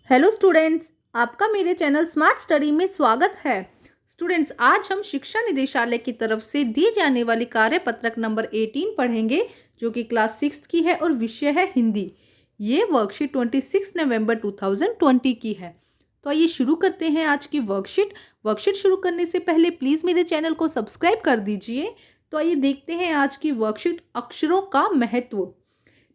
Hello students, आपका मेरे channel smart study में स्वागत है। स्टूडेंट्स, आज हम शिक्षा निदेशालय की तरफ से दी जाने वाली कार्यपत्रक नंबर 18 पढ़ेंगे, जो कि क्लास 6 की है और विषय है हिंदी। ये वर्कशीट 26 नवंबर 2020 की है। तो आइए शुरू करते हैं आज की वर्कशीट शुरू करने से पहले प्लीज़ मेरे चैनल को सब्सक्राइब कर दीजिए। तो आइए देखते हैं आज की वर्कशीट, अक्षरों का महत्व।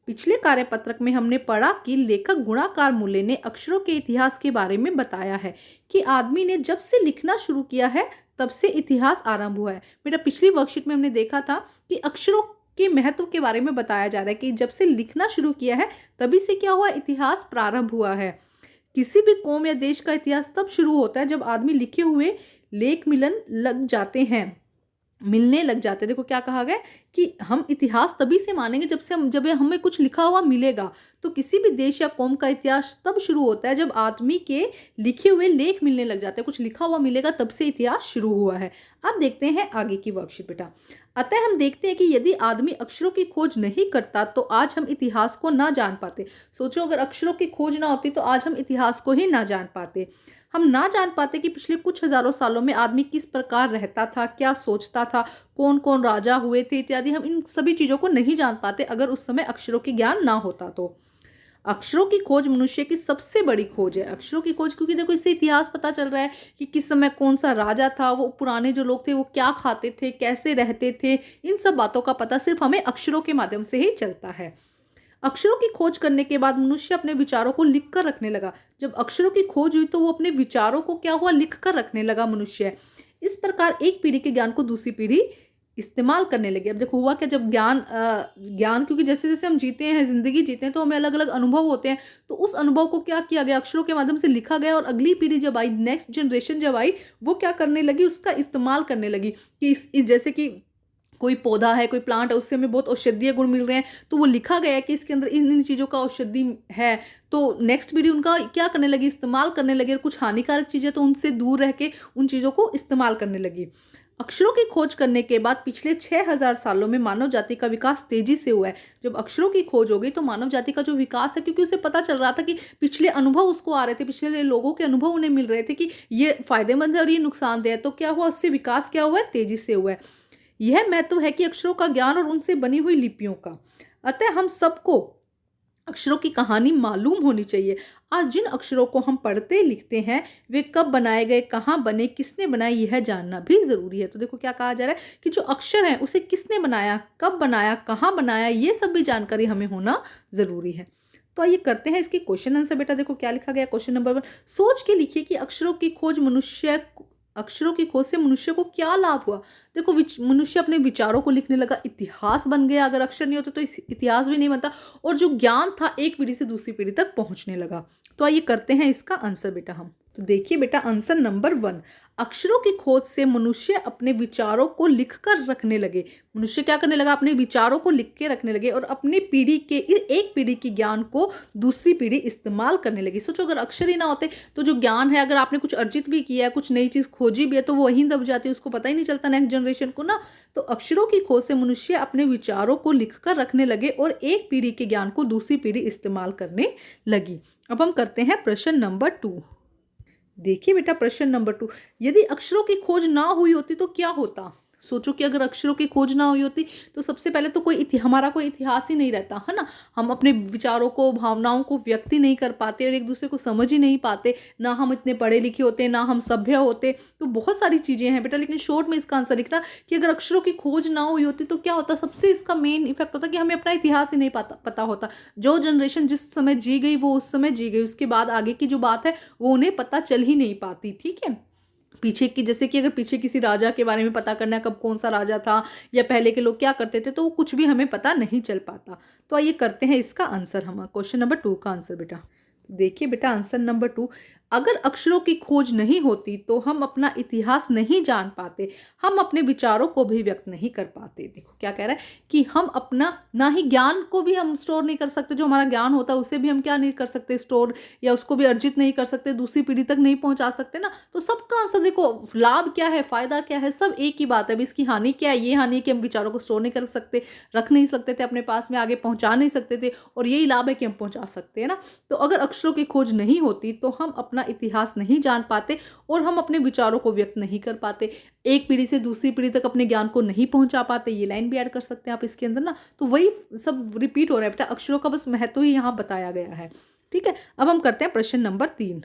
पिछले कार्यपत्रक में हमने पढ़ा कि लेखक गुणाकार मूल्य ने अक्षरों के इतिहास के बारे में बताया है कि आदमी ने जब से लिखना शुरू किया है तब से इतिहास आरंभ हुआ है। बेटा, पिछली वर्कशीट में हमने देखा था कि अक्षरों के महत्व के बारे में बताया जा रहा है कि जब से लिखना शुरू किया है तभी से क्या हुआ, इतिहास प्रारंभ हुआ है। किसी भी कौम या देश का इतिहास तब शुरू होता है जब आदमी लिखे हुए लेख मिलने लग जाते हैं। देखो क्या कहा गया कि हम इतिहास तभी से मानेंगे जब हमें कुछ लिखा हुआ मिलेगा। तो किसी भी देश या कौम का इतिहास तब शुरू होता है जब आदमी के लिखे हुए लेख मिलने लग जाते हैं, कुछ लिखा हुआ मिलेगा, तब से इतिहास शुरू हुआ है। अब देखते हैं आगे की वर्कशीट बेटा। अतः हम देखते हैं कि यदि आदमी अक्षरों की खोज नहीं करता तो आज हम इतिहास को ना जान पाते। सोचो, अगर अक्षरों की खोज ना होती तो आज हम इतिहास को ही ना जान पाते। हम ना जान पाते कि पिछले कुछ हजारों सालों में आदमी किस प्रकार रहता था, क्या सोचता था, कौन कौन राजा हुए थे इत्यादि। हम इन सभी चीज़ों को नहीं जान पाते अगर उस समय अक्षरों की ज्ञान ना होता तो। अक्षरों की खोज मनुष्य की सबसे बड़ी खोज है। अक्षरों की खोज, क्योंकि देखो इससे इतिहास पता चल रहा है कि किस समय कौन सा राजा था, वो पुराने जो लोग थे वो क्या खाते थे, कैसे रहते थे। इन सब बातों का पता सिर्फ हमें अक्षरों के माध्यम से ही चलता है। अक्षरों की खोज करने के बाद मनुष्य अपने विचारों को लिख कर रखने लगा। जब अक्षरों की खोज हुई तो वो अपने विचारों को क्या हुआ, लिख कर रखने लगा मनुष्य। इस प्रकार एक पीढ़ी के ज्ञान को दूसरी पीढ़ी इस्तेमाल करने लगी। अब देखो हुआ क्या, जब ज्ञान क्योंकि जैसे जैसे हम जीते हैं, जिंदगी जीते हैं, तो हमें अलग अलग अनुभव होते हैं। तो उस अनुभव को क्या किया गया, अक्षरों के माध्यम से लिखा गया, और अगली पीढ़ी जब आई, नेक्स्ट जनरेशन जब आई, वो क्या करने लगी, उसका इस्तेमाल करने लगी। कि जैसे कि कोई पौधा है, कोई प्लांट है, उससे हमें बहुत औषधीय गुण मिल रहे हैं, तो वो लिखा गया है कि इसके अंदर इन इन चीज़ों का औषधि है। तो नेक्स्ट पीढ़ी उनका क्या करने लगी, इस्तेमाल करने लगी, और कुछ हानिकारक चीज़ें तो उनसे दूर रह के उन चीज़ों को इस्तेमाल करने लगी। अक्षरों की खोज करने के बाद पिछले 6000 सालों में मानव जाति का विकास तेजी से हुआ है। जब अक्षरों की खोज हो गई तो मानव जाति का जो विकास है, क्योंकि उसे पता चल रहा था कि पिछले अनुभव उसको आ रहे थे, पिछले लोगों के अनुभव उन्हें मिल रहे थे कि ये फायदेमंद है और ये नुकसानदेह है, तो क्या हुआ, उससे विकास क्या हुआ है, तेजी से हुआ है। यह महत्व है कि अक्षरों का ज्ञान और उनसे बनी हुई लिपियों का। अतः हम सबको अक्षरों की कहानी मालूम होनी चाहिए। आज जिन अक्षरों को हम पढ़ते लिखते हैं वे कब बनाए गए, कहाँ बने, किसने बनाए, यह जानना भी जरूरी है। तो देखो क्या कहा जा रहा है कि जो अक्षर है उसे किसने बनाया, कब बनाया, कहाँ बनाया, ये सब भी जानकारी हमें होना जरूरी है। तो आइए करते हैं इसके क्वेश्चन आंसर। बेटा देखो क्या लिखा गया, क्वेश्चन नंबर 1, सोच के लिखिए कि अक्षरों की खोज से मनुष्य को क्या लाभ हुआ। देखो मनुष्य अपने विचारों को लिखने लगा, इतिहास बन गया। अगर अक्षर नहीं होते तो इतिहास भी नहीं बनता, और जो ज्ञान था एक पीढ़ी से दूसरी पीढ़ी तक पहुंचने लगा। तो आइए करते हैं इसका आंसर बेटा हम। तो देखिए बेटा, आंसर नंबर 1, अक्षरों की खोज से मनुष्य अपने विचारों को लिख कर रखने लगे। मनुष्य क्या करने लगा, अपने विचारों को लिख के रखने लगे, और अपनी पीढ़ी के एक पीढ़ी की ज्ञान को दूसरी पीढ़ी इस्तेमाल करने लगी। सोचो, अगर अक्षर ही ना होते तो जो ज्ञान है, अगर आपने कुछ अर्जित भी किया है, कुछ नई चीज खोजी भी है, तो वो वहीं दब जाती है, उसको पता ही नहीं चलता नेक्स्ट जनरेशन को ना। तो अक्षरों की खोज से मनुष्य अपने विचारों को लिखकर रखने लगे और एक पीढ़ी के ज्ञान को दूसरी पीढ़ी इस्तेमाल करने लगी। अब हम करते हैं प्रश्न नंबर 2। देखिए बेटा, प्रश्न नंबर 2, यदि अक्षरों की खोज ना हुई होती तो क्या होता। सोचो कि अगर अक्षरों की खोज ना हुई होती तो सबसे पहले तो हमारा कोई इतिहास ही नहीं रहता, है ना। हम अपने विचारों को, भावनाओं को व्यक्त ही नहीं कर पाते और एक दूसरे को समझ ही नहीं पाते, ना हम इतने पढ़े लिखे होते, ना हम सभ्य होते। तो बहुत सारी चीज़ें हैं बेटा, लेकिन शॉर्ट में इसका आंसर लिखना कि अगर अक्षरों की खोज ना हुई होती तो क्या होता। सबसे इसका मेन इफेक्ट होता कि हमें अपना इतिहास ही नहीं पता होता। जो जनरेशन जिस समय जी गई वो उस समय जी गई, उसके बाद आगे की जो बात है वो उन्हें पता चल ही नहीं पाती। ठीक है, पीछे की, जैसे कि अगर पीछे किसी राजा के बारे में पता करना है, कब कौन सा राजा था या पहले के लोग क्या करते थे, तो वो कुछ भी हमें पता नहीं चल पाता। तो आइए करते हैं इसका आंसर, हम क्वेश्चन नंबर 2 का आंसर बेटा। देखिए बेटा, आंसर नंबर 2, अगर अक्षरों की खोज नहीं होती तो हम अपना इतिहास नहीं जान पाते, हम अपने विचारों को भी व्यक्त नहीं कर पाते। देखो क्या कह रहा है कि हम अपना ना ही ज्ञान को भी हम स्टोर नहीं कर सकते, जो हमारा ज्ञान होता है उसे भी हम क्या नहीं कर सकते स्टोर, या उसको भी अर्जित नहीं कर सकते, दूसरी पीढ़ी तक नहीं पहुंचा सकते ना। तो सबका आंसर देखो, लाभ क्या है, फायदा क्या है, सब एक ही बात है। अभी इसकी हानि क्या है, ये हानि है कि हम विचारों को स्टोर नहीं कर सकते, रख नहीं सकते थे अपने पास में, आगे पहुंचा नहीं सकते थे, और यही लाभ है कि हम पहुंचा सकते हैं ना। तो अगर अक्षरों की खोज नहीं होती तो हम अपना इतिहास नहीं जान पाते और हम अपने विचारों को व्यक्त नहीं कर पाते, एक पीढ़ी से दूसरी पीढ़ी तक अपने ज्ञान को नहीं पहुंचा पाते। ये लाइन भी ऐड कर सकते हैं आप इसके अंदर ना। तो वही सब रिपीट हो रहा है बेटा, अक्षरों का बस महत्व ही यहाँ बताया गया है। ठीक है, अब हम करते हैं प्रश्न नंबर 3।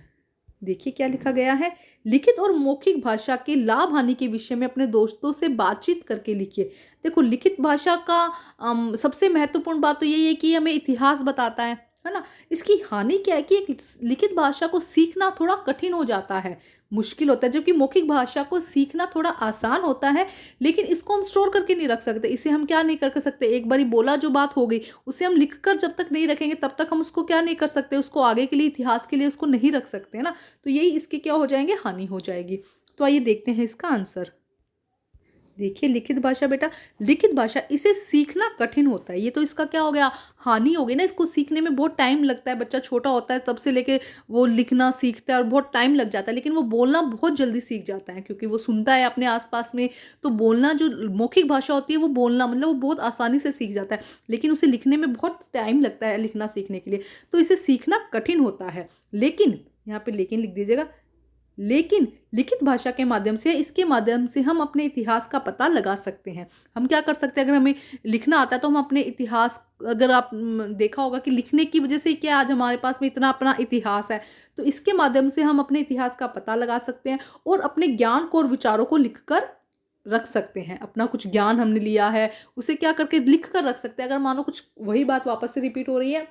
देखिए क्या लिखा गया है। लिखित और मौखिक भाषा के लाभ हानि के विषय में अपने दोस्तों से बातचीत करके लिखिए। देखो लिखित भाषा का सबसे महत्वपूर्ण बात तो यही है कि हमें इतिहास बताता है ना। इसकी हानि क्या है कि एक लिखित भाषा को सीखना थोड़ा कठिन हो जाता है, मुश्किल होता है, जबकि मौखिक भाषा को सीखना थोड़ा आसान होता है। लेकिन इसको हम स्टोर करके नहीं रख सकते, इसे हम क्या नहीं कर सकते, एक बारी बोला जो बात हो गई उसे हम लिख कर जब तक नहीं रखेंगे तब तक हम उसको क्या नहीं कर सकते, उसको आगे के लिए इतिहास के लिए उसको नहीं रख सकते है ना। तो यही इसके क्या हो जाएंगे, हानि हो जाएगी। तो आइए देखते हैं इसका आंसर। देखिए लिखित भाषा बेटा, लिखित भाषा इसे सीखना कठिन होता है, ये तो इसका क्या हो गया, हानि हो गई ना। इसको सीखने में बहुत टाइम लगता है, बच्चा छोटा होता है तब से लेके वो लिखना सीखता है और बहुत टाइम लग जाता है, लेकिन वो बोलना बहुत जल्दी सीख जाता है क्योंकि वो सुनता है अपने आसपास में। तो बोलना जो मौखिक भाषा होती है वो बोलना मतलब वो बहुत आसानी से सीख जाता है, लेकिन उसे लिखने में बहुत टाइम लगता है लिखना सीखने के लिए, तो इसे सीखना कठिन होता है। लेकिन यहाँ पे लेकिन लिख दीजिएगा, लेकिन लिखित भाषा के माध्यम से, इसके माध्यम से हम अपने इतिहास का पता लगा सकते हैं। हम क्या कर सकते हैं, अगर हमें लिखना आता है तो हम अपने इतिहास, अगर आप देखा होगा कि लिखने की वजह से क्या आज हमारे पास में इतना अपना इतिहास है, तो इसके माध्यम से हम अपने इतिहास का पता लगा सकते हैं और अपने ज्ञान को और विचारों को लिख कर रख सकते हैं। अपना कुछ ज्ञान हमने लिया है उसे क्या करके लिख कर रख सकते हैं। अगर मानो कुछ, वही बात वापस से रिपीट हो रही है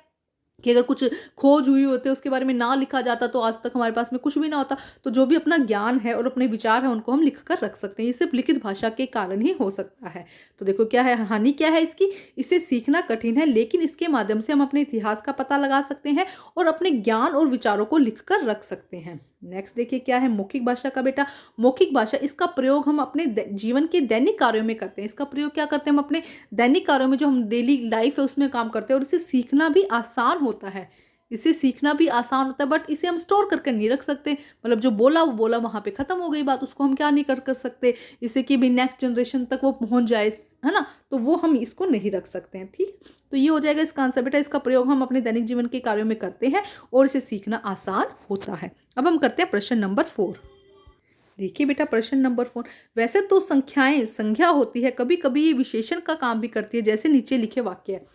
कि अगर कुछ खोज हुई होती है उसके बारे में ना लिखा जाता तो आज तक हमारे पास में कुछ भी ना होता। तो जो भी अपना ज्ञान है और अपने विचार है उनको हम लिख कर रख सकते हैं, ये सिर्फ लिखित भाषा के कारण ही हो सकता है। तो देखो क्या है, हानि क्या है इसकी, इसे सीखना कठिन है, लेकिन इसके माध्यम से हम अपने इतिहास का पता लगा सकते हैं और अपने ज्ञान और विचारों को लिख कर रख सकते हैं। नेक्स्ट देखिए क्या है मौखिक भाषा का बेटा। मौखिक भाषा, इसका प्रयोग हम अपने जीवन के दैनिक कार्यों में करते हैं। इसका प्रयोग क्या करते हैं, हम अपने दैनिक कार्यों में, जो हम डेली लाइफ है उसमें काम करते हैं, और इसे सीखना भी आसान होता है। इसे सीखना भी आसान होता है, बट इसे हम स्टोर करके नहीं रख सकते। मतलब जो बोला वो बोला, वहां पे खत्म हो गई बात, उसको हम क्या नहीं कर सकते, इसे कि भी नेक्स्ट जनरेशन तक वो पहुंच जाए, है ना। तो वो हम इसको नहीं रख सकते हैं। ठीक, तो ये हो जाएगा इसका आंसर बेटा। इसका प्रयोग हम अपने दैनिक जीवन के कार्यों में करते हैं और इसे सीखना आसान होता है। अब हम करते हैं प्रश्न नंबर 4। देखिए बेटा प्रश्न नंबर 4, वैसे तो संख्याएं संज्ञा होती है, कभी कभी ये विशेषण का काम भी करती है, जैसे नीचे लिखे वाक्य है।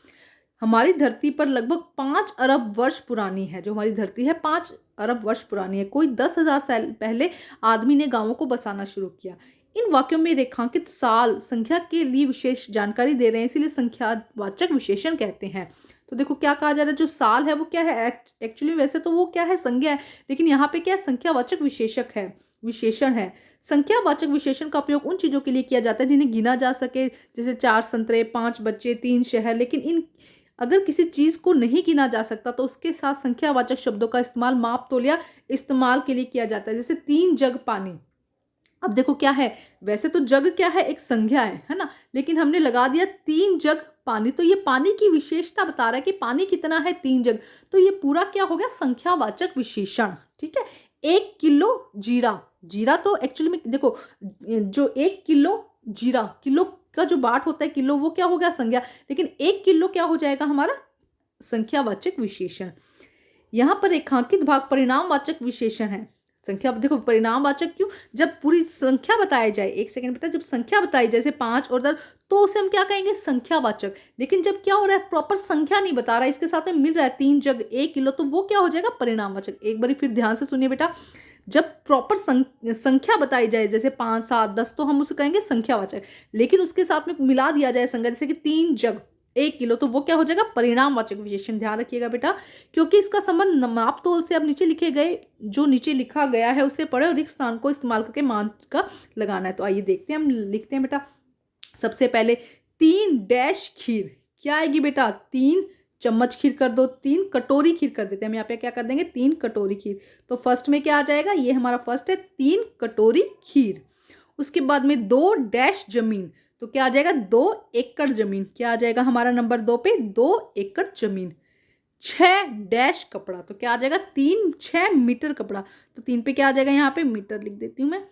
हमारी धरती पर लगभग 5 अरब वर्ष पुरानी है। जो हमारी धरती है 5 अरब वर्ष पुरानी है। कोई 10,000 साल पहले आदमी ने गांवों को बसाना शुरू किया। इन वाक्यों में रेखांकित साल संख्या के लिए विशेष जानकारी दे रहे हैं, इसीलिए संख्यावाचक विशेषण कहते हैं। तो देखो क्या कहा जा रहा है, जो साल है वो क्या है, एक्चुअली वैसे तो वो क्या है, संज्ञा है, लेकिन यहाँ पे क्या है, संख्यावाचक विशेषक है, विशेषण है। संख्यावाचक विशेषण का उपयोग उन चीजों के लिए किया जाता है जिन्हें गिना जा सके, जैसे 4 संतरे, 5 बच्चे, 3 शहर। लेकिन इन अगर किसी चीज को नहीं गिना जा सकता तो उसके साथ संख्यावाचक शब्दों का इस्तेमाल माप तोल या इस्तेमाल के लिए किया जाता है, जैसे 3 जग पानी। अब देखो क्या है, वैसे तो जग क्या है, एक संज्ञा है ना, लेकिन हमने लगा दिया 3 जग पानी, तो ये पानी की विशेषता बता रहा है कि पानी कितना है, 3 जग। तो ये पूरा क्या हो गया, संख्यावाचक विशेषण। ठीक है, 1 किलो जीरा, जीरा तो एक्चुअली में देखो, जो 1 किलो जीरा, किलो का जो बाट होता है किलो, वो क्या हो गया, संज्ञा, लेकिन 1 किलो क्या हो जाएगा हमारा, संख्यावाचक विशेषण। यहां पर रेखांकित भाग परिणामवाचक विशेषण है। संख्या देखो परिणामवाचक क्यों, जब पूरी संख्या बताई जाए, एक सेकंड बेटा, जब संख्या बताई जैसे 5 और 10, तो उसे हम क्या कहेंगे, संख्यावाचक। लेकिन जब क्या हो रहा है, प्रॉपर संख्या नहीं बता रहा है, इसके साथ में मिल रहा है 3 जग 1 किलो, तो वो क्या हो जाएगा, परिणामवाचक। एक बार फिर ध्यान से सुनिए बेटा, जब प्रॉपर संख्या बताई जाए जैसे 5, 7, 10, तो हम उसे कहेंगे संख्यावाचक। लेकिन उसके साथ में मिला दिया जाए संज्ञा, जैसे कि 3 जग 1 किलो, तो वो क्या हो जाएगा, परिणामवाचक विशेषण। ध्यान रखिएगा बेटा, क्योंकि इसका संबंध माप तोल से। अब नीचे लिखे गए, जो नीचे लिखा गया है उसे पढ़े और रिक्त स्थान को इस्तेमाल करके मान का लगाना है। तो आइए देखते हैं, हम लिखते हैं बेटा। सबसे पहले 3 डैश खीर, क्या आएगी बेटा, 3 चम्मच खीर कर दो, 3 कटोरी खीर कर देते हैं हम यहाँ पे, क्या कर देंगे 3 कटोरी खीर। तो फर्स्ट में क्या आ जाएगा, ये हमारा फर्स्ट है 3 कटोरी खीर। उसके बाद में 2 डैश जमीन, तो क्या आ जाएगा 2 एकड़ जमीन, क्या आ जाएगा हमारा नंबर 2 पे 2 एकड़ जमीन। 6 डैश कपड़ा, तो क्या आ जाएगा 6 मीटर कपड़ा, तो 3 पे क्या आ जाएगा यहाँ पे मीटर लिख देती हूँ मैं,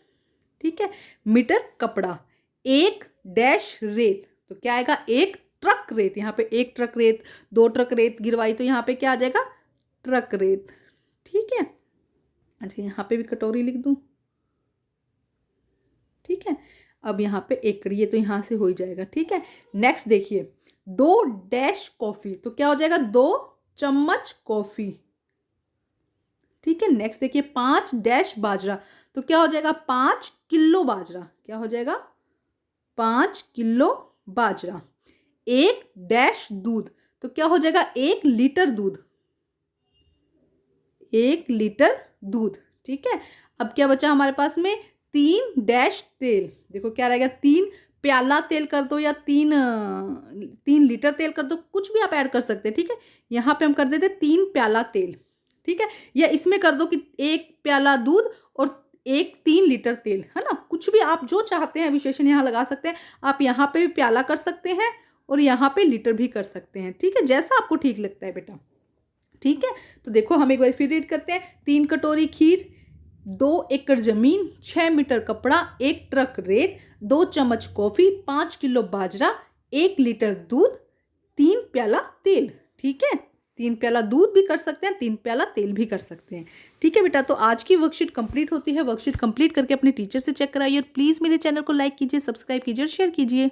ठीक है, मीटर कपड़ा। 1 डैश रेत, तो क्या आएगा 1 ट्रक रेत, यहाँ पे 1 ट्रक रेत, 2 ट्रक रेत गिरवाई तो यहाँ पे क्या आ जाएगा ट्रक रेत, ठीक है। अच्छा यहाँ पे भी कटोरी लिख दूँ, ठीक है। अब यहाँ पे एकड़, ये तो यहाँ से हो ही जाएगा, ठीक है। नेक्स्ट देखिए 2 डैश कॉफी, तो क्या हो जाएगा 2 चम्मच कॉफी, ठीक है। नेक्स्ट देखिए 5 डैश बाजरा, तो क्या हो जाएगा 5 किलो बाजरा, क्या हो जाएगा 5 किलो बाजरा। 1 डैश दूध, तो क्या हो जाएगा 1 लीटर दूध, 1 लीटर दूध, ठीक है। अब क्या बचा हमारे पास में 3 डैश तेल, देखो क्या रहेगा 3 प्याला तेल कर दो या 3 लीटर तेल कर दो, कुछ भी आप ऐड कर सकते हैं, ठीक है। यहाँ पे हम कर देते 3 प्याला तेल, ठीक है। या इसमें कर दो कि 1 प्याला दूध और 3 लीटर तेल, है ना, कुछ भी आप जो चाहते हैं विशेषण यहाँ लगा सकते हैं। आप यहाँ पे भी प्याला कर सकते हैं और यहाँ पे लीटर भी कर सकते हैं, ठीक है, जैसा आपको ठीक लगता है बेटा, ठीक है। तो देखो हम एक बार फिर रीड करते हैं, 3 कटोरी खीर, 2 एकड़ जमीन, 6 मीटर कपड़ा, 1 ट्रक रेत, 2 चम्मच कॉफी, 5 किलो बाजरा, 1 लीटर दूध, 3 प्याला तेल, ठीक है। 3 प्याला दूध भी कर सकते हैं, 3 प्याला तेल भी कर सकते हैं, ठीक है बेटा। तो आज की वर्कशीट कंप्लीट होती है, वर्कशीट कंप्लीट करके अपने टीचर से चेक कराइए और प्लीज़ मेरे चैनल को लाइक कीजिए, सब्सक्राइब कीजिए और शेयर कीजिए।